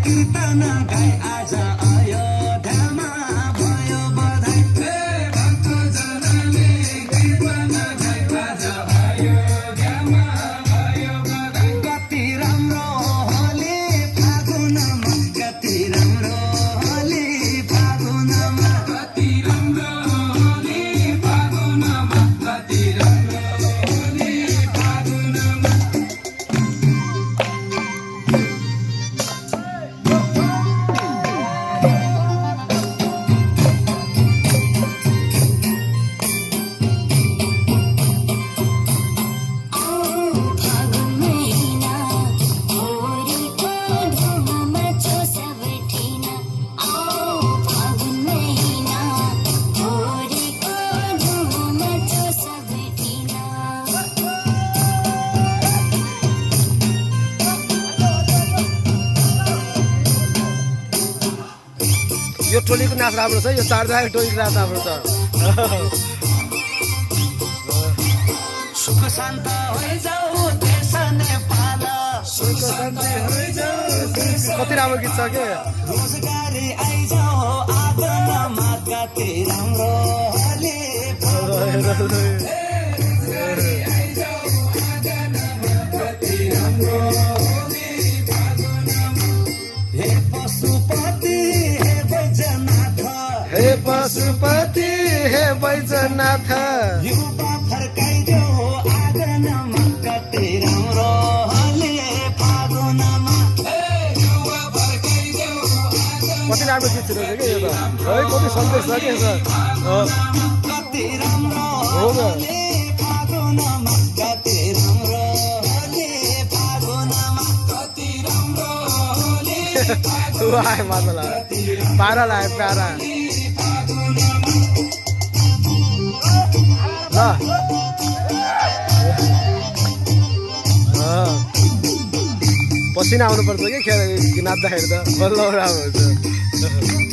कीर्तन गाई आज अयोध्यामा भयो बधाई भक्तजनले कीर्तन गाई आज अयोध्यामा भयो बधाई कति राम्रो होली फागुनमा कति राम्रो होली फागुनमा कति राम्रो होली फागुनमा कति राम्रो होली फागुनमा यो टोलीको नाच राम्रो छ यो चारजना टोलीको नाच राम्रो छ सुख शान्त होइजाऊ देश नेपाल सुख शान्ति होइजाऊ कति राम्रो गीत छ के रोजगारी आइजाऊ आँगनमा कति राम्रो होली रोजगारी आइजाऊ आँगनमा कति राम्रो होली फागुनमा हे पशुपति हे बैजनाथ हे पशुपति हे बैजनाथ युवा फर्काइदेऊ आँगनमा कति राम्रो होली फागुनमा युवा फर्काइदेऊ कति राम्रो गीत छ के यो त है कति सन्देश छ के कति राम्रो हो त होली फागुनमा कति राम्रो होली फागुनमा कति राम्रो होली तू आए मजा लाग्यो पारा लाग्यो प्यारा ल पसिना आउनुपर्छ कि खेल नाच्दाखेरि त बल्ल राम्रो हुन्छ